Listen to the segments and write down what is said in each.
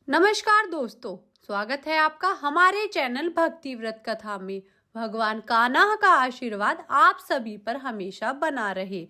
नमस्कार दोस्तों, स्वागत है आपका हमारे चैनल भक्ति व्रत कथा में। भगवान कान्हा का आशीर्वाद आप सभी पर हमेशा बना रहे।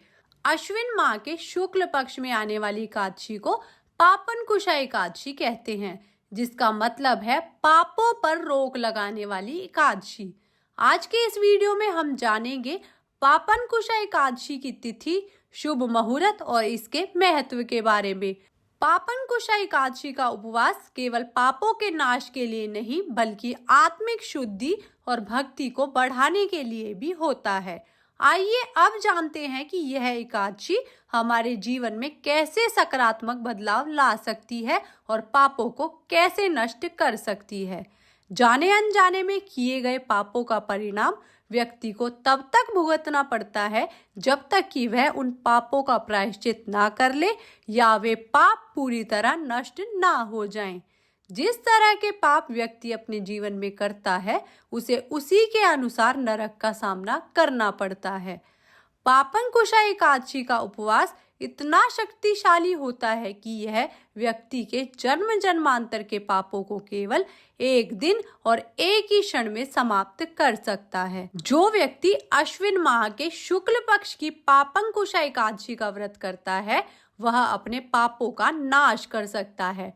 अश्विन माह के शुक्ल पक्ष में आने वाली एकादशी को पापनकुशा एकादशी कहते हैं, जिसका मतलब है पापों पर रोक लगाने वाली एकादशी। आज के इस वीडियो में हम जानेंगे पापनकुशा एकादशी की तिथि, शुभ मुहूर्त और इसके महत्व के बारे में। पापनकुशा एकादशी का उपवास केवल पापों के नाश के लिए नहीं, बल्कि आत्मिक शुद्धि और भक्ति को बढ़ाने के लिए भी होता है। आइए अब जानते हैं कि यह एकादशी हमारे जीवन में कैसे सकारात्मक बदलाव ला सकती है और पापों को कैसे नष्ट कर सकती है। जाने अनजाने में किए गए पापों का परिणाम व्यक्ति को तब तक भुगतना पड़ता है जब तक कि वह उन पापों का प्रायश्चित ना कर ले या वे पाप पूरी तरह नष्ट ना हो जाएं। जिस तरह के पाप व्यक्ति अपने जीवन में करता है, उसे उसी के अनुसार नरक का सामना करना पड़ता है। पापनकुशा एकादशी का उपवास इतना शक्तिशाली होता है कि यह व्यक्ति के जन्म जन्मांतर के पापों को केवल एक दिन और एक ही क्षण में समाप्त कर सकता है। जो व्यक्ति अश्विन माह के शुक्ल पक्ष की पापनकुशा एकादशी का व्रत करता है, वह अपने पापों का नाश कर सकता है।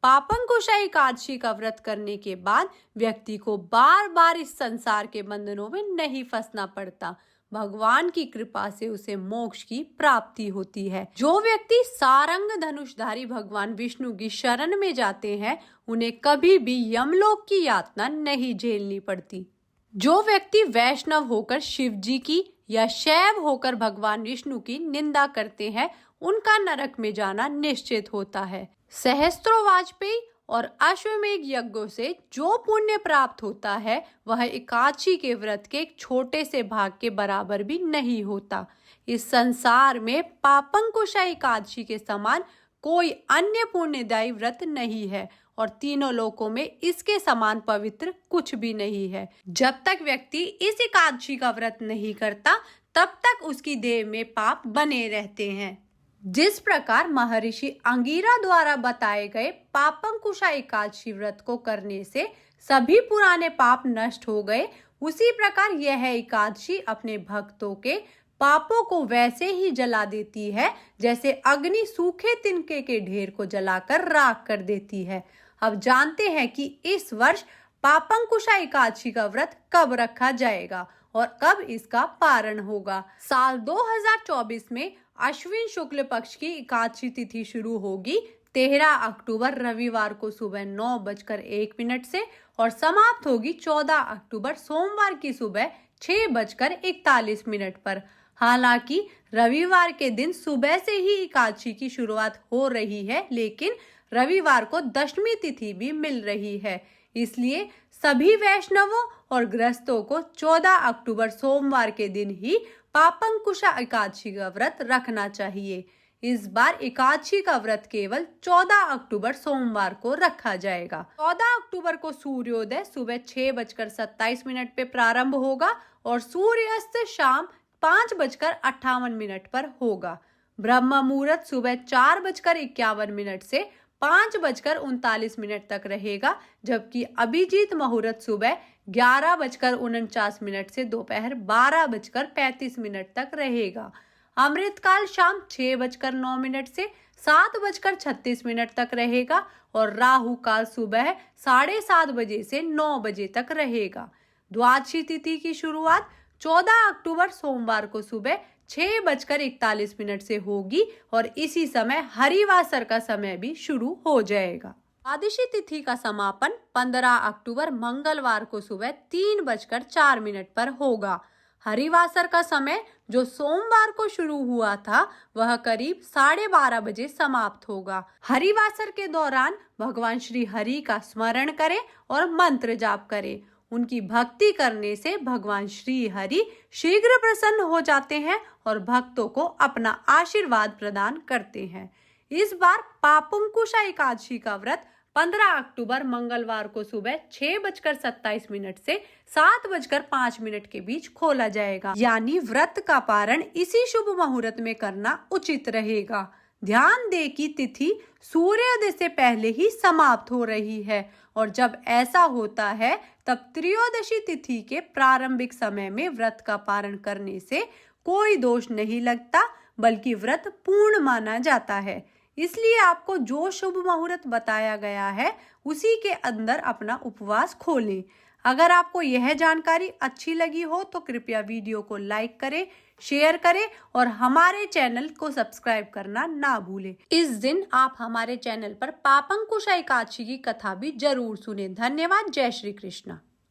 पापनकुशा एकादशी का व्रत करने के बाद व्यक्ति को बार बार इस संसार के बंधनों में नहीं फंसना पड़ता। भगवान की कृपा से उसे मोक्ष की प्राप्ति होती है। जो व्यक्ति सारंग धनुषधारी भगवान विष्णु की शरण में जाते हैं, उन्हें कभी भी यमलोक की यातना नहीं झेलनी पड़ती। जो व्यक्ति वैष्णव होकर शिव जी की या शैव होकर भगवान विष्णु की निंदा करते हैं, उनका नरक में जाना निश्चित होता है। सहस्त्रों वाजपेयी और अश्वमेघ यज्ञों से जो पुण्य प्राप्त होता है, वह एकादशी के व्रत के एक छोटे से भाग के बराबर भी नहीं होता। इस संसार में पापनकुशा एकादशी के समान कोई अन्य पुण्यदायी व्रत नहीं है और तीनों लोकों में इसके समान पवित्र कुछ भी नहीं है। जब तक व्यक्ति इस एकादशी का व्रत नहीं करता, तब तक उसकी देह में पाप बने रहते हैं। जिस प्रकार महर्षि अंगिरा द्वारा बताए गए पापनकुशा एकादशी व्रत को करने से सभी पुराने पाप नष्ट हो गए, उसी प्रकार यह एकादशी अपने भक्तों के पापों को वैसे ही जला देती है जैसे अग्नि सूखे तिनके के ढेर को जलाकर राख कर देती है। अब जानते हैं कि इस वर्ष पापनकुशा एकादशी का व्रत कब रखा जाएगा और कब इसका पारण होगा। साल 2024 में अश्विन शुक्ल पक्ष की एकादशी तिथि शुरू होगी 13 अक्टूबर रविवार को सुबह 9:01 से और समाप्त होगी 14 अक्टूबर सोमवार की सुबह 6:41 पर। हालांकि रविवार के दिन सुबह से ही एकादशी की शुरुआत हो रही है, लेकिन रविवार को दशमी तिथि भी मिल रही है। इसलिए सभी वैष्णवों और गृहस्थों को 14 अक्टूबर सोमवार के दिन ही पापनकुशा एकादशी का व्रत रखना चाहिए। इस बार एकादशी का व्रत केवल 14 अक्टूबर सोमवार को रखा जाएगा। 14 अक्टूबर को सूर्योदय सुबह 6:27 पे प्रारंभ होगा और सूर्यास्त शाम 5:58 पर होगा। ब्रह्म मुहूर्त सुबह 4:51 से 5:39 तक रहेगा, जबकि अभिजीत मुहूर्त सुबह 11:49 से दोपहर 12:35 तक रहेगा। अमृतकाल शाम 6:09 से 7:36 तक रहेगा और राहु काल सुबह 7:30 बजे से 9 बजे तक रहेगा। द्वादशी तिथि की शुरुआत 14 अक्टूबर सोमवार को सुबह 6:41 से होगी और इसी समय हरिवासर का समय भी शुरू हो जाएगा। द्वादशी तिथि का समापन 15 अक्टूबर मंगलवार को सुबह 3:04 पर होगा। हरिवासर का समय जो सोमवार को शुरू हुआ था, वह करीब 12:30 बजे समाप्त होगा। हरिवासर के दौरान भगवान श्री हरि का स्मरण करें और मंत्र जाप करें। उनकी भक्ति करने से भगवान श्री हरि शीघ्र प्रसन्न हो जाते हैं और भक्तों को अपना आशीर्वाद प्रदान करते हैं। इस बार पापनकुशा एकादशी का व्रत 15 अक्टूबर मंगलवार को सुबह 6:27 से 7:05 के बीच खोला जाएगा, यानी व्रत का पारण इसी शुभ मुहूर्त में करना उचित रहेगा। ध्यान दें कि तिथि सूर्योदय से पहले ही समाप्त हो रही है और जब ऐसा होता है तब त्रयोदशी तिथि के प्रारंभिक समय में व्रत का पारण करने से कोई दोष नहीं लगता, बल्कि व्रत पूर्ण माना जाता है। इसलिए आपको जो शुभ मुहूर्त बताया गया है उसी के अंदर अपना उपवास खोलें। अगर आपको यह जानकारी अच्छी लगी हो तो कृपया वीडियो को लाइक करें, शेयर करें और हमारे चैनल को सब्सक्राइब करना ना भूलें। इस दिन आप हमारे चैनल पर पापंकुश एकादशी की कथा भी जरूर सुनें। धन्यवाद। जय श्री कृष्ण।